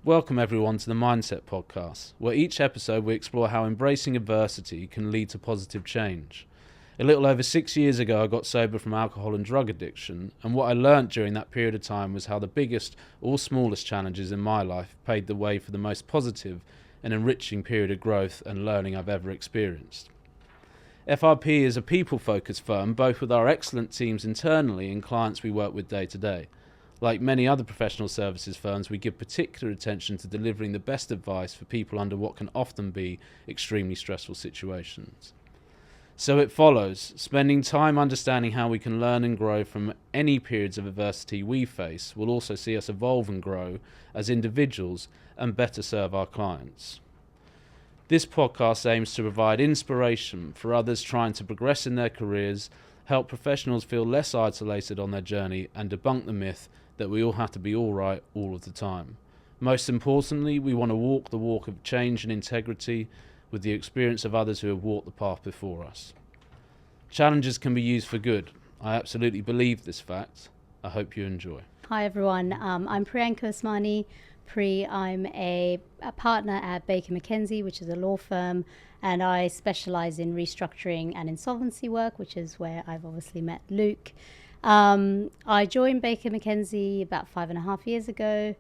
Welcome everyone to the Mindset Podcast, where each episode we explore how embracing adversity can lead to positive change. A little over 6 years ago I got sober from alcohol and drug addiction, and what I learnt during that period of time was how the biggest or smallest challenges in my life paved the way for the most positive and enriching period of growth and learning I've ever experienced. FRP is a people-focused firm, both with our excellent teams internally and clients we work with day to day. Like many other professional services firms, we give particular attention to delivering the best advice for people under what can often be extremely stressful situations. So it follows, spending time understanding how we can learn and grow from any periods of adversity we face will also see us evolve and grow as individuals and better serve our clients. This podcast aims to provide inspiration for others trying to progress in their careers, help professionals feel less isolated on their journey, and debunk the myth that we all have to be all right all of the time. Most importantly, we want to walk the walk of change and integrity with the experience of others who have walked the path before us. Challenges can be used for good. I absolutely believe this fact. I hope you enjoy. Hi everyone, I'm Priyanka Usmani. I'm a partner at Baker McKenzie, which is a law firm, and I specialize in restructuring and insolvency work, which is where I've obviously met Luke. I joined Baker McKenzie about 5.5 years ago,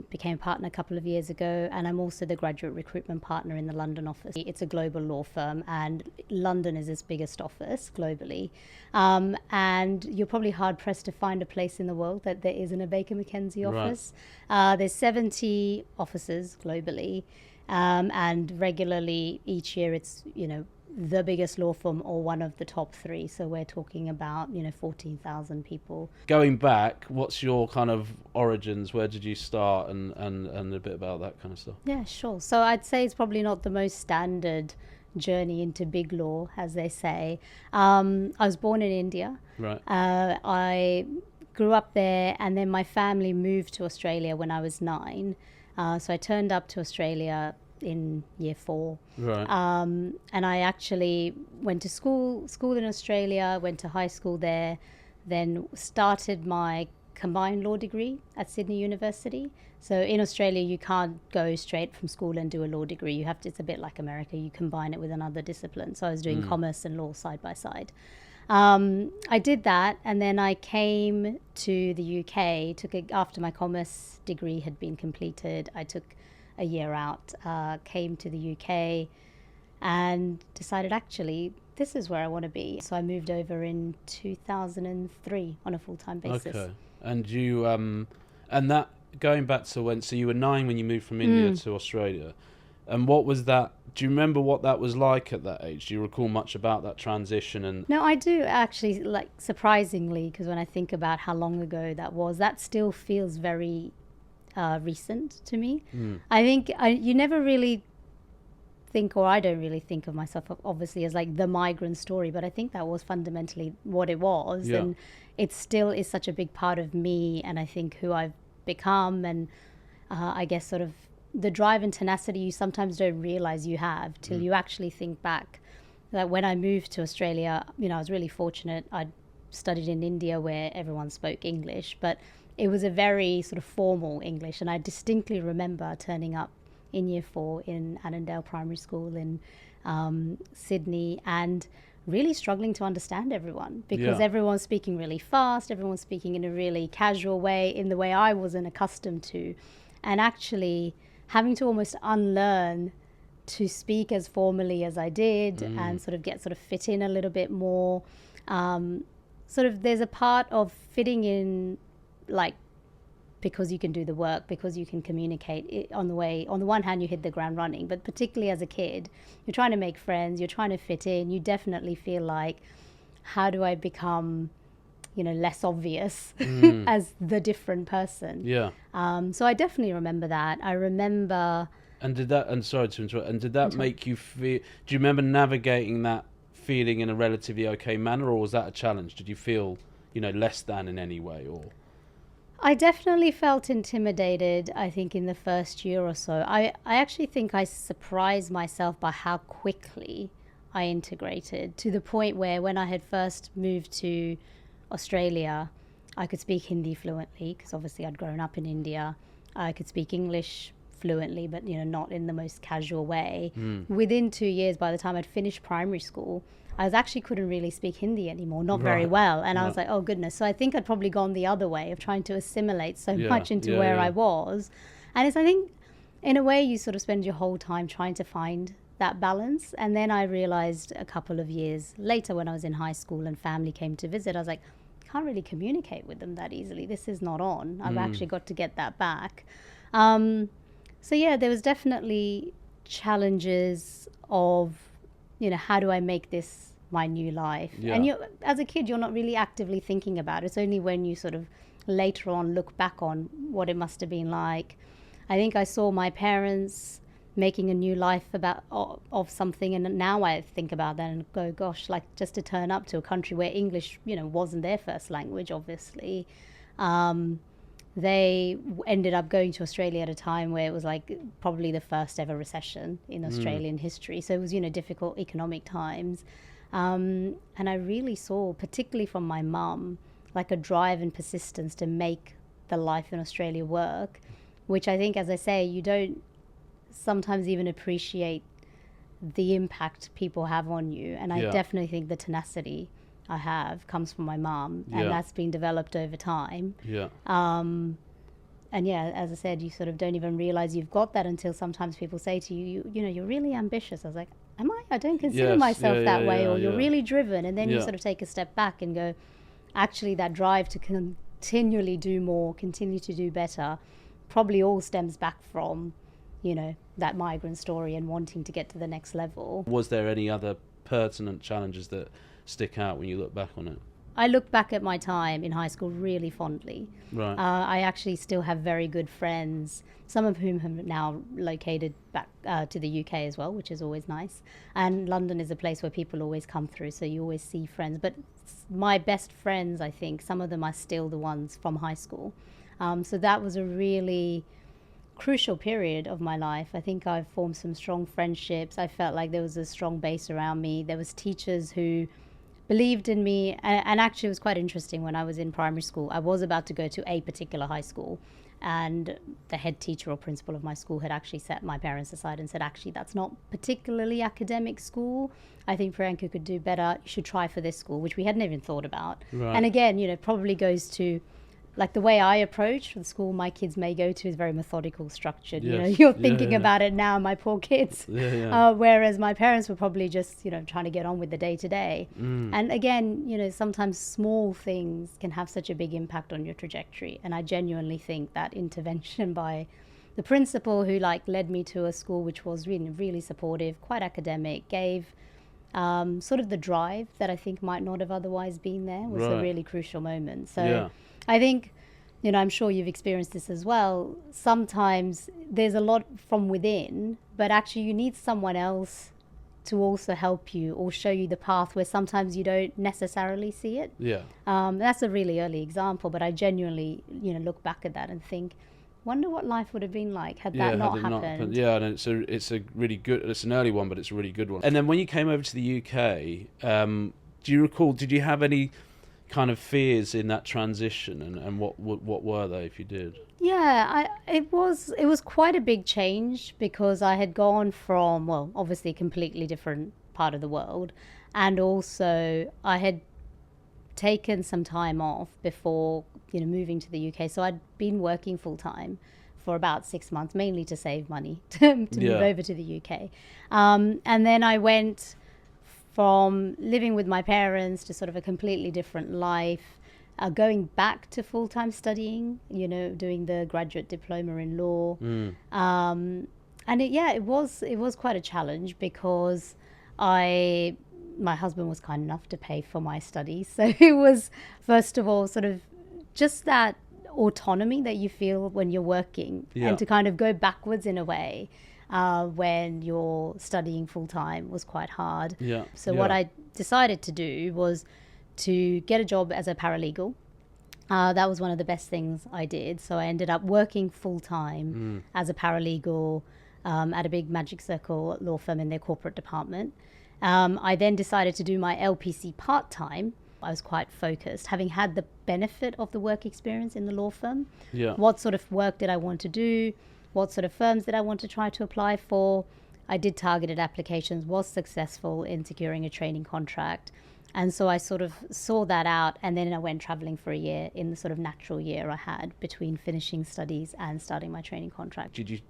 became a partner a couple of years ago, and I'm also the graduate recruitment partner in the London office. It's a global law firm, and London is its biggest office globally. And you're probably hard-pressed to find a place in the world that there isn't a Baker McKenzie office. Right. There's 70 offices globally, and regularly each year it's, the biggest law firm or one of the top three. So we're talking about, 14,000 people. Going back, what's your kind of origins? Where did you start and a bit about that kind of stuff? Yeah, sure. So I'd say it's probably not the most standard journey into big law, as they say. I was born in India. Right. I grew up there, and then my family moved to Australia when I was 9. So I turned up to Australia in year 4. Right. And I actually went to school in Australia, went to high school there, then started my combined law degree at Sydney University. So in Australia, you can't go straight from school and do a law degree. You have to, it's a bit like America, you combine it with another discipline. So I was doing commerce and law side by side. I did that, and then I came to the UK, after my commerce degree had been completed, I took a year out, came to the UK and decided actually this is where I want to be. So I moved over in 2003 on a full-time basis. Okay. And you, and that, going back to when, so you were 9 when you moved from India to Australia. And what was that, do you remember what that was like at that age? Do you recall much about that transition? And No, I do actually, like, surprisingly, because when I think about how long ago that was, that still feels very recent to me. I think you never really think, or I don't really think of myself obviously as like the migrant story, but I think that was fundamentally what it was. Yeah. And it still is such a big part of me, and I think who I've become, and I guess sort of the drive and tenacity you sometimes don't realize you have till you actually think back. That when I moved to Australia, I was really fortunate. I'd studied in India where everyone spoke English, but it was a very sort of formal English, and I distinctly remember turning up in year 4 in Annandale Primary School in Sydney and really struggling to understand everyone because everyone's speaking really fast, everyone's speaking in a really casual way, in the way I wasn't accustomed to, and actually having to almost unlearn to speak as formally as I did and sort of fit in a little bit more. There's a part of fitting in, like, because you can do the work, because you can communicate on the one hand you hit the ground running, but particularly as a kid, you're trying to make friends, you're trying to fit in, you definitely feel like, how do I become, less obvious as the different person? Yeah. So I definitely remember that. I remember... sorry to interrupt, and did that make you feel, do you remember navigating that feeling in a relatively okay manner, or was that a challenge? Did you feel, less than in any way, or... I definitely felt intimidated, I think, in the first year or so. I actually think I surprised myself by how quickly I integrated, to the point where when I had first moved to Australia, I could speak Hindi fluently because obviously I'd grown up in India. I could speak English fluently, but not in the most casual way. Within 2 years, by the time I'd finished primary school, I actually couldn't really speak Hindi anymore, not very well. And I was like, oh goodness. So I think I'd probably gone the other way of trying to assimilate so much into where I was. And I think in a way you sort of spend your whole time trying to find that balance. And then I realized a couple of years later, when I was in high school and family came to visit, I was like, I can't really communicate with them that easily. This is not on. I've actually got to get that back. So yeah, there was definitely challenges of, how do I make this my new life? And as a kid, you're not really actively thinking about it. It's only when you sort of later on look back on what it must have been like. I think I saw my parents making a new life of something, and now I think about that and go, gosh, like just to turn up to a country where English, wasn't their first language, obviously. They ended up going to Australia at a time where it was like probably the first ever recession in Australian history. So it was, difficult economic times. And I really saw, particularly from my mum, like a drive and persistence to make the life in Australia work, which I think, as I say, you don't sometimes even appreciate the impact people have on you. And I definitely think the tenacity I have comes from my mom, and that's been developed over time. And as I said, you sort of don't even realize you've got that until sometimes people say to you, you're really ambitious. I was like, am I? I don't consider myself that way. Or you're really driven. And then you sort of take a step back and go, actually that drive to continually do more, continue to do better, probably all stems back from, that migrant story and wanting to get to the next level. Was there any other pertinent challenges that stick out when you look back on it? I look back at my time in high school really fondly. Right. I actually still have very good friends, some of whom have now located back to the UK as well, which is always nice. And London is a place where people always come through, so you always see friends. But my best friends, I think, some of them are still the ones from high school. So that was a really crucial period of my life. I think I've formed some strong friendships. I felt like there was a strong base around me. There was teachers who believed in me, and actually it was quite interesting. When I was in primary school, I was about to go to a particular high school, and the head teacher or principal of my school had actually set my parents aside and said, actually, that's not particularly academic school. I think Priyanka could do better. You should try for this school, which we hadn't even thought about. Right. And again, probably goes to like the way I approach the school my kids may go to is very methodical, structured. You're thinking about it now, my poor kids. Whereas my parents were probably just, trying to get on with the day to day. And again, sometimes small things can have such a big impact on your trajectory. And I genuinely think that intervention by the principal who led me to a school which was really, really supportive, quite academic, gave sort of the drive that I think might not have otherwise been there was a really crucial moment. So I think, I'm sure you've experienced this as well. Sometimes there's a lot from within, but actually you need someone else to also help you or show you the path where sometimes you don't necessarily see it. That's a really early example, but I genuinely, look back at that and think, wonder what life would have been like had that not happened. And it's a really good, it's an early one, but it's a really good one. And then when you came over to the UK, do you recall, did you have any kind of fears in that transition, and what were they, if you did? It was quite a big change, because I had gone from, well, obviously a completely different part of the world, and also I had taken some time off before moving to the UK. So I'd been working full time for about 6 months, mainly to save money to move over to the UK, and then I went from living with my parents to sort of a completely different life, going back to full-time studying, doing the graduate diploma in law. And it was quite a challenge, because my husband was kind enough to pay for my studies. So it was, first of all, sort of just that autonomy that you feel when you're working, and to kind of go backwards in a way. When you're studying full-time was quite hard. So what I decided to do was to get a job as a paralegal. That was one of the best things I did. So I ended up working full-time as a paralegal at a big Magic Circle law firm in their corporate department. I then decided to do my LPC part-time I was quite focused, having had the benefit of the work experience in the law firm. Yeah. What sort of work did I want to do? What sort of firms did I want to try to apply for? I did targeted applications, was successful in securing a training contract. And so I sort of saw that out, and then I went traveling for a year in the sort of natural year I had between finishing studies and starting my training contract. Did you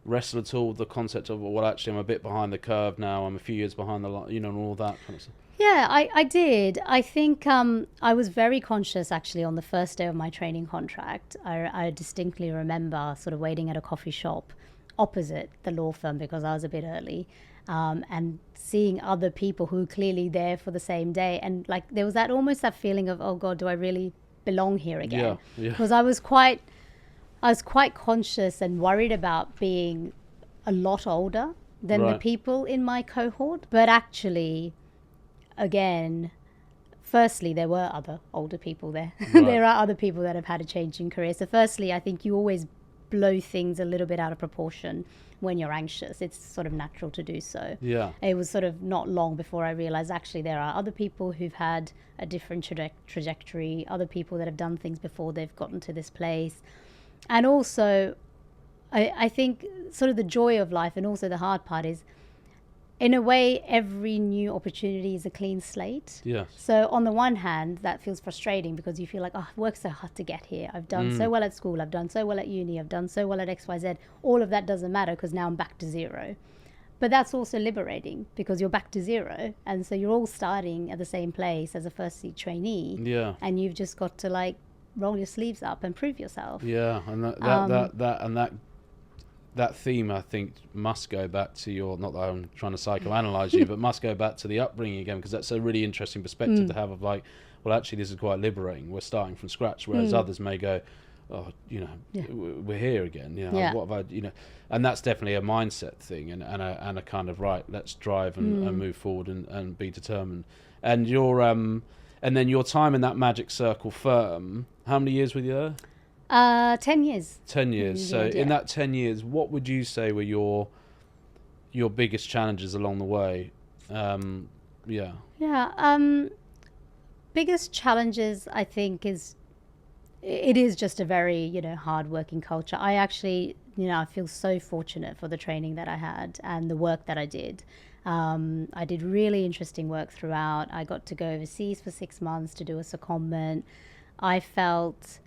wrestle at all with the concept of, well, actually, I'm a bit behind the curve now, I'm a few years behind the line, and all that kind of stuff? Yeah, I did. I think I was very conscious, actually, on the first day of my training contract. I distinctly remember sort of waiting at a coffee shop opposite the law firm because I was a bit early, and seeing other people who were clearly there for the same day. And like there was that almost that feeling of, oh God, do I really belong here again? Yeah. Because I was quite conscious and worried about being a lot older than the people in my cohort. But actually, again, firstly, there were other older people there. Right. There are other people that have had a change in career. So firstly, I think you always blow things a little bit out of proportion when you're anxious. It's sort of natural to do so. Yeah. It was sort of not long before I realized actually there are other people who've had a different trajectory, other people that have done things before they've gotten to this place. And also, I think sort of the joy of life and also the hard part is, in a way, every new opportunity is a clean slate. Yes. So on the one hand, that feels frustrating because you feel like, oh, I've worked so hard to get here. I've done so well at school. I've done so well at uni. I've done so well at XYZ. All of that doesn't matter because now I'm back to zero. But that's also liberating because you're back to zero. And so you're all starting at the same place as a first year trainee. Yeah. And you've just got to like roll your sleeves up and prove yourself. Yeah. And that theme, I think, must go back to your, not that I'm trying to psychoanalyze you, but must go back to the upbringing again, because that's a really interesting perspective to have of like, well, actually, this is quite liberating. We're starting from scratch, whereas others may go, oh, we're here again. What have I, and that's definitely a mindset thing and a kind of, right, let's drive and move forward and be determined. And and then your time in that Magic Circle firm, how many years were you there? 10 years. 10 years. So in that 10 years, what would you say were your biggest challenges along the way? Biggest challenges, I think, it is just a very, hard-working culture. I actually, I feel so fortunate for the training that I had and the work that I did. I did really interesting work throughout. I got to go overseas for 6 months to do a secondment. I felt...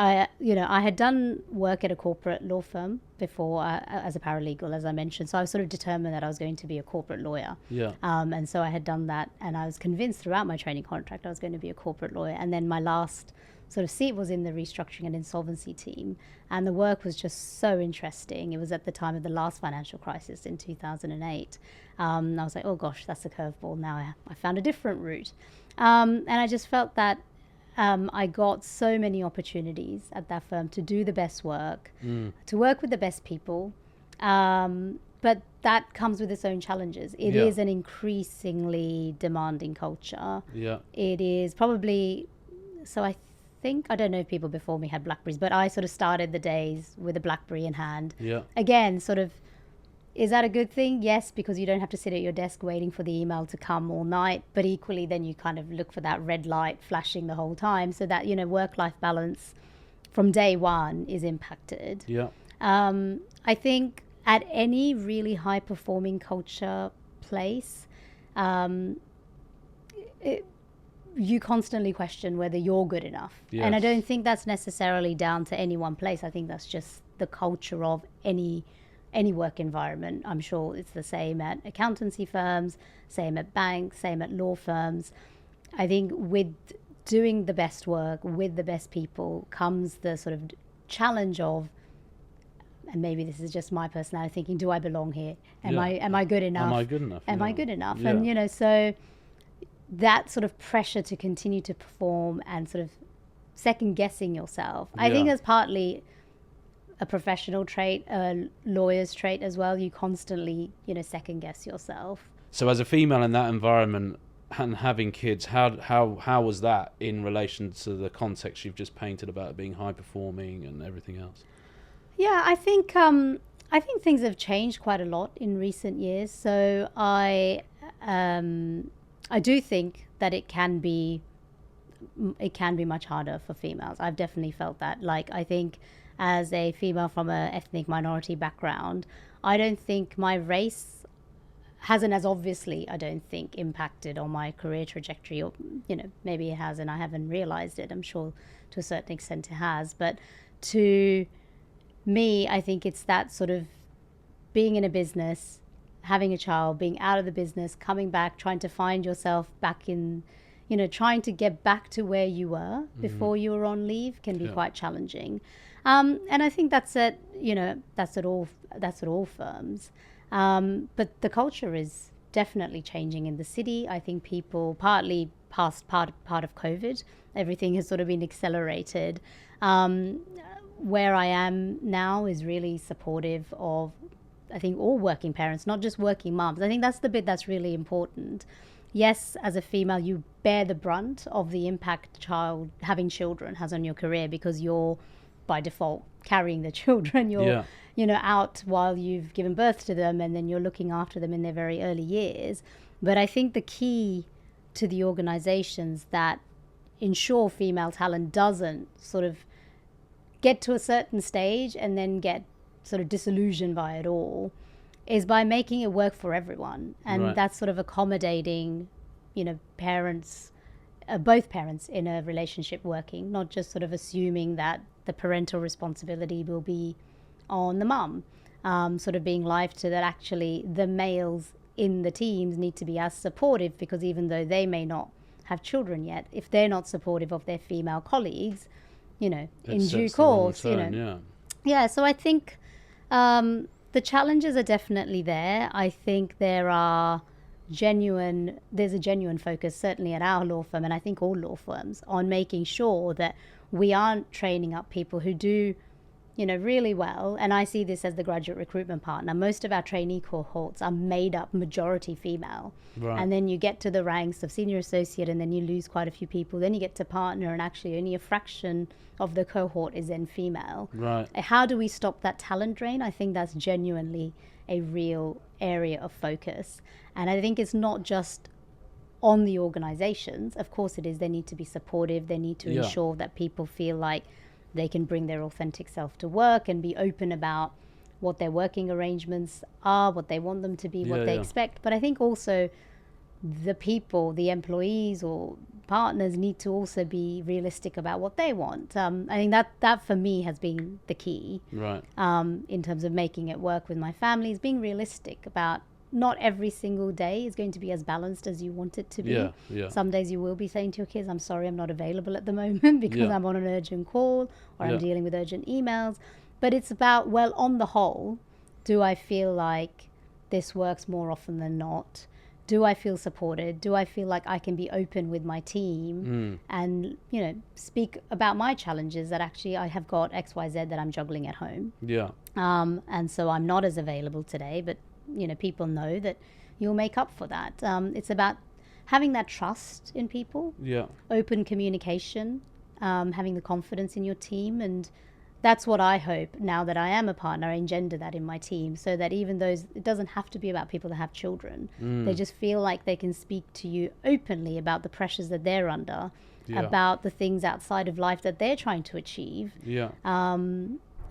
I had done work at a corporate law firm before as a paralegal, as I mentioned. So I was sort of determined that I was going to be a corporate lawyer. Yeah. And so I had done that, and I was convinced throughout my training contract I was going to be a corporate lawyer. And then my last sort of seat was in the restructuring and insolvency team, and the work was just so interesting. It was at the time of the last financial crisis in 2008. I was like, oh gosh, that's a curveball. Now I found a different route, and I just felt that. I got so many opportunities at that firm to do the best work, to work with the best people, but that comes with its own challenges. It is an increasingly demanding culture. Yeah. It is probably, so I don't know if people before me had Blackberries, but I sort of started the days with a Blackberry in hand. Yeah. Again, sort of, is that a good thing? Yes, because you don't have to sit at your desk waiting for the email to come all night. But equally, then you kind of look for that red light flashing the whole time, so that, work-life balance from day one is impacted. Yeah. I think at any really high-performing culture place, you constantly question whether you're good enough. Yes. And I don't think that's necessarily down to any one place. I think that's just the culture of any work environment. I'm sure it's the same at accountancy firms, same at banks, same at law firms. I think with doing the best work with the best people comes the sort of challenge of, and maybe this is just my personality thinking, do I belong here? Am I good enough? Am I good enough? Am I good enough? Yeah. And so that sort of pressure to continue to perform and sort of second guessing yourself, I think is partly a professional trait, a lawyer's trait as well. You constantly, second guess yourself. So as a female in that environment and having kids, how was that in relation to the context you've just painted about being high performing and everything else? Yeah, I think things have changed quite a lot in recent years. So I do think that it can be it can be much harder for females. I've definitely felt that. Like, I think as a female from an ethnic minority background, I don't think my race hasn't as obviously, I don't think, impacted on my career trajectory. Or, maybe it has and I haven't realized it. I'm sure to a certain extent it has. But to me, I think it's that sort of being in a business, having a child, being out of the business, coming back, trying to find yourself back in, trying to get back to where you were before you were on leave can be quite challenging. And I think that's at all firms. But the culture is definitely changing in the city. I think people, partly past part of COVID, everything has sort of been accelerated. Where I am now is really supportive of, I think, all working parents, not just working moms. I think that's the bit that's really important. Yes, as a female, you bear the brunt of the impact having children has on your career, because you're by default carrying the children. You're out while you've given birth to them, and then you're looking after them in their very early years. But I think the key to the organizations that ensure female talent doesn't sort of get to a certain stage and then get sort of disillusioned by it all is by making it work for everyone. And that's sort of accommodating, parents, both parents in a relationship working, not just sort of assuming that the parental responsibility will be on the mum, sort of being live to that. Actually, the males in the teams need to be as supportive, because even though they may not have children yet, if they're not supportive of their female colleagues, in due course, Yeah, so I think the challenges are definitely there. I think there's a genuine focus, certainly at our law firm, and I think all law firms, on making sure that we aren't training up people who do, really well. And I see this as the graduate recruitment partner. Most of our trainee cohorts are made up majority female. Right. And then you get to the ranks of senior associate, and then you lose quite a few people. Then you get to partner, and actually only a fraction of the cohort is then female. Right. How do we stop that talent drain? I think that's genuinely a real area of focus. And I think it's not just on the organizations. Of course it is. They need to be supportive. They need to ensure that people feel like they can bring their authentic self to work and be open about what their working arrangements are, what they want them to be, what they expect. But I think also the people, the employees or partners, need to also be realistic about what they want. I think that for me has been the key, right? In terms of making it work with my family, is being realistic about not every single day is going to be as balanced as you want it to be. Some days you will be saying to your kids, I'm sorry, I'm not available at the moment because I'm on an urgent call, or I'm dealing with urgent emails. But it's about, well, on the whole, do I feel like this works more often than not? Do I feel supported? Do I feel like I can be open with my team and, speak about my challenges, that actually I have got XYZ that I'm juggling at home. And so I'm not as available today, but people know that you'll make up for that. It's about having that trust in people, open communication, having the confidence in your team. And that's what I hope, now that I am a partner, I engender that in my team, so that even those, it doesn't have to be about people that have children. They just feel like they can speak to you openly about the pressures that they're under, about the things outside of life that they're trying to achieve.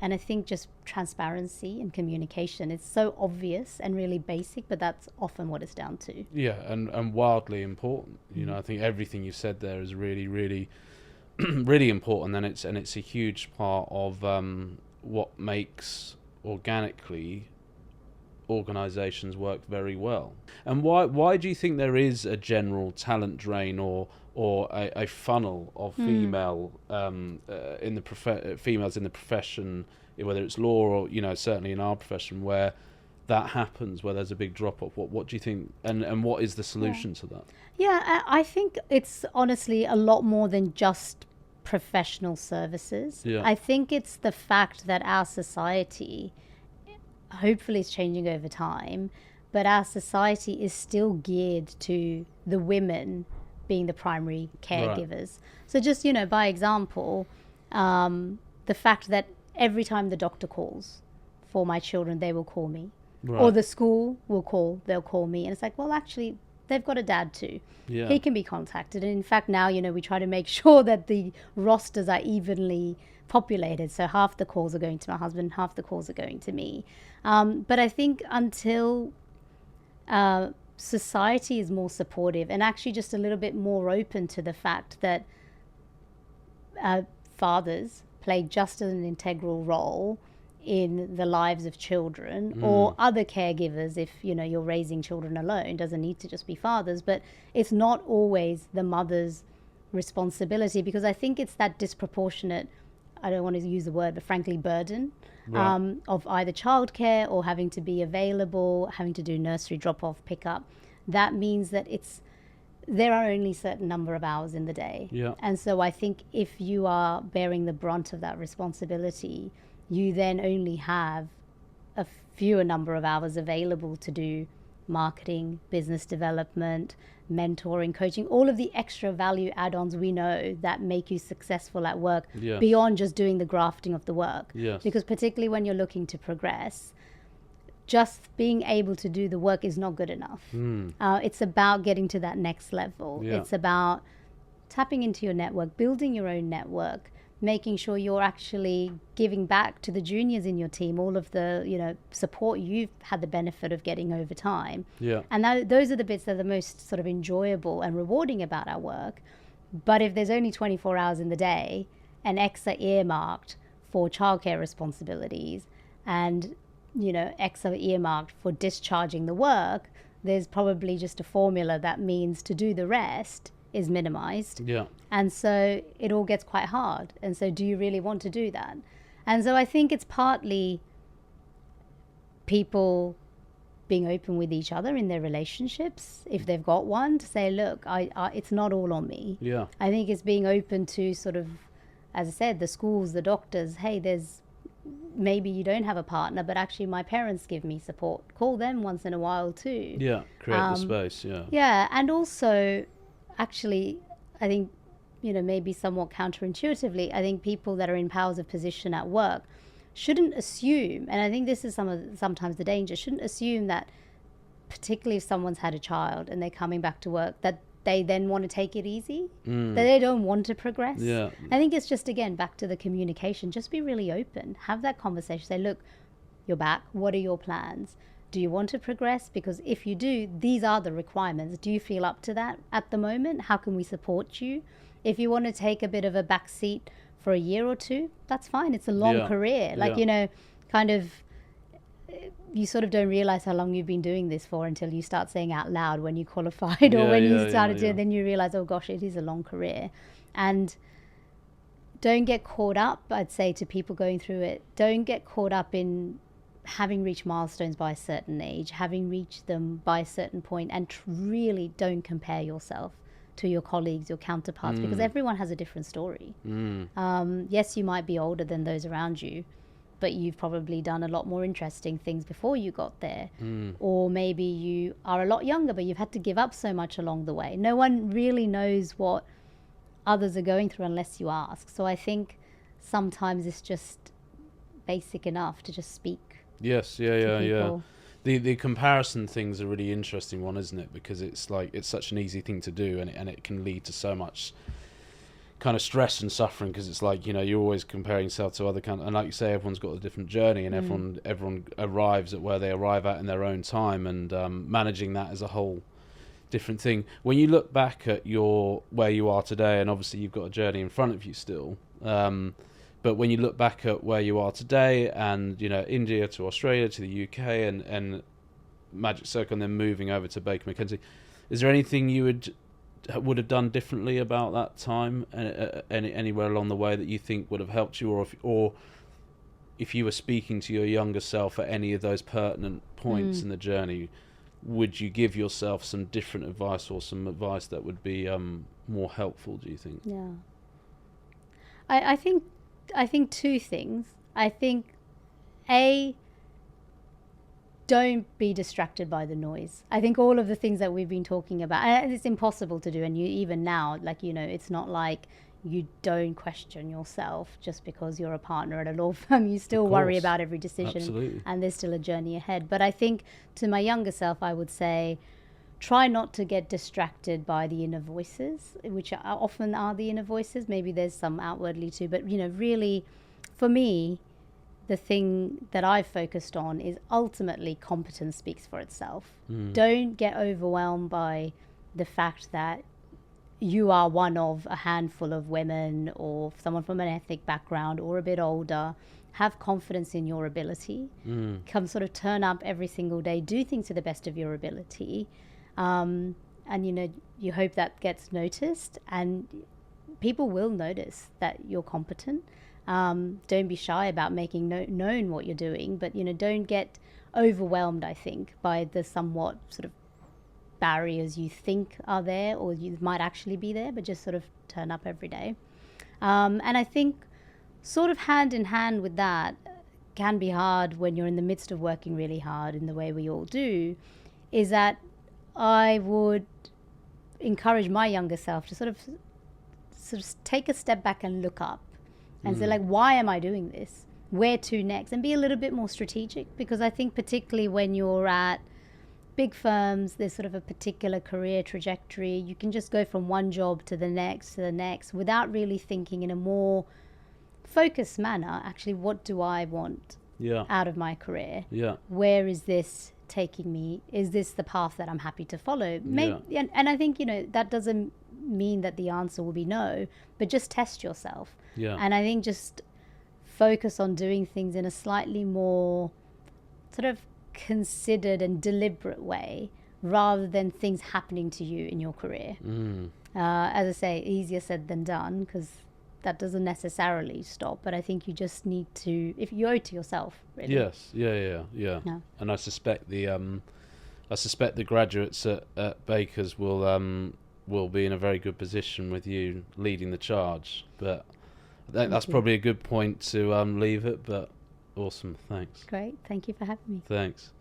And I think just transparency and communication, it's so obvious and really basic, but that's often what it's down to. And wildly important. I think everything you said there is really, really, really important, and it's a huge part of what makes organically organizations work very well. And why do you think there is a general talent drain or a funnel of female females in the profession, whether it's law or certainly in our profession, where that happens, where there's a big drop off? What do you think, and what is the solution to that? I think it's honestly a lot more than just professional services. I think it's the fact that our society, hopefully it's changing over time, but our society is still geared to the women being the primary caregivers. So just, by example, the fact that every time the doctor calls for my children, they will call me. Or the school will call, they'll call me. And it's like, well, actually, they've got a dad too. Yeah. He can be contacted. And in fact, now, we try to make sure that the rosters are evenly populated. So half the calls are going to my husband, half the calls are going to me. But I think until society is more supportive and actually just a little bit more open to the fact that fathers play just an integral role in the lives of children or other caregivers. If you're raising children alone, doesn't need to just be fathers, but it's not always the mother's responsibility, because I think it's that disproportionate, I don't want to use the word, but frankly burden of either childcare or having to be available, having to do nursery drop off, pick up. That means that there are only a certain number of hours in the day. Yeah. And so I think if you are bearing the brunt of that responsibility, you then only have a fewer number of hours available to do marketing, business development, mentoring, coaching, all of the extra value add-ons we know that make you successful at work beyond just doing the grafting of the work. Yes. Because particularly when you're looking to progress, just being able to do the work is not good enough. It's about getting to that next level. Yeah. It's about tapping into your network, building your own network, making sure you're actually giving back to the juniors in your team all of the support you've had the benefit of getting over time. Yeah. And those are the bits that are the most sort of enjoyable and rewarding about our work. But if there's only 24 hours in the day and X are earmarked for childcare responsibilities and X are earmarked for discharging the work, there's probably just a formula that means to do the rest is minimized. Yeah. And so it all gets quite hard. And so do you really want to do that? And so I think it's partly people being open with each other in their relationships, if they've got one, to say, look, it's not all on me. Yeah. I think it's being open to sort of, as I said, the schools, the doctors, hey, maybe you don't have a partner, but actually my parents give me support. Call them once in a while too. Yeah. Create the space. Yeah. Yeah. And also, actually, I think, maybe somewhat counterintuitively, I think people that are in powers of position at work shouldn't assume, and I think this is sometimes the danger, shouldn't assume that, particularly if someone's had a child and they're coming back to work, that they then want to take it easy, that they don't want to progress. Yeah. I think it's just, again, back to the communication. Just be really open. Have that conversation. Say, look, you're back. What are your plans? Do you want to progress? Because if you do, these are the requirements. Do you feel up to that at the moment? How can we support you? If you want to take a bit of a back seat for a year or two, that's fine. It's a long career. Kind of, you sort of don't realize how long you've been doing this for until you start saying out loud when you qualified or when you started to, then you realize, oh gosh, it is a long career. And don't get caught up, I'd say to people going through it, don't get caught up in having reached milestones by a certain age, having reached them by a certain point, and really don't compare yourself to your colleagues, your counterparts, because everyone has a different story. Yes, you might be older than those around you, but you've probably done a lot more interesting things before you got there. Or maybe you are a lot younger, but you've had to give up so much along the way. No one really knows what others are going through unless you ask. So I think sometimes it's just basic enough to just speak. Yes, yeah. The comparison thing's a really interesting one, isn't it? Because it's like, it's such an easy thing to do, and it can lead to so much kind of stress and suffering, because it's like, you're always comparing yourself to other and like you say, everyone's got a different journey, and everyone arrives at where they arrive at in their own time, and managing that as a whole different thing. When you look back at where you are today, and obviously you've got a journey in front of you still, but when you look back at where you are today, and India to Australia to the UK and Magic Circle, and then moving over to Baker McKenzie, is there anything you would have done differently about that time, anywhere along the way that you think would have helped you, or if you were speaking to your younger self at any of those pertinent points in the journey, would you give yourself some different advice, or some advice that would be more helpful, do you think? Yeah. I think two things. I think, don't be distracted by the noise. I think all of the things that we've been talking about, and it's impossible to do, and even now, it's not like you don't question yourself just because you're a partner at a law firm. You still worry about every decision. Absolutely. And there's still a journey ahead. But I think to my younger self, I would say, try not to get distracted by the inner voices, which often are the inner voices. Maybe there's some outwardly too, but really, for me, the thing that I've focused on is ultimately competence speaks for itself. Don't get overwhelmed by the fact that you are one of a handful of women or someone from an ethnic background or a bit older. Have confidence in your ability. Come sort of turn up every single day, do things to the best of your ability. And, you hope that gets noticed, and people will notice that you're competent. Don't be shy about making known what you're doing, but, don't get overwhelmed, I think, by the somewhat sort of barriers you think are there or you might actually be there, but just sort of turn up every day. And I think sort of hand in hand with that can be hard when you're in the midst of working really hard in the way we all do, is that I would encourage my younger self to sort of take a step back and look up and say, like, why am I doing this? Where to next? And be a little bit more strategic, because I think particularly when you're at big firms, there's sort of a particular career trajectory. You can just go from one job to the next without really thinking in a more focused manner, actually, what do I want out of my career? Where is this taking me? Is this the path that I'm happy to follow? And I think, that doesn't mean that the answer will be no, but just test yourself. And I think just focus on doing things in a slightly more sort of considered and deliberate way, rather than things happening to you in your career. As I say, easier said than done, because that doesn't necessarily stop, but I think you just need to, if you owe it to yourself, really. Yes, yeah. And I suspect the graduates at Baker's will be in a very good position with you leading the charge. But that's probably a good point to leave it. But awesome, thanks. Great, thank you for having me. Thanks.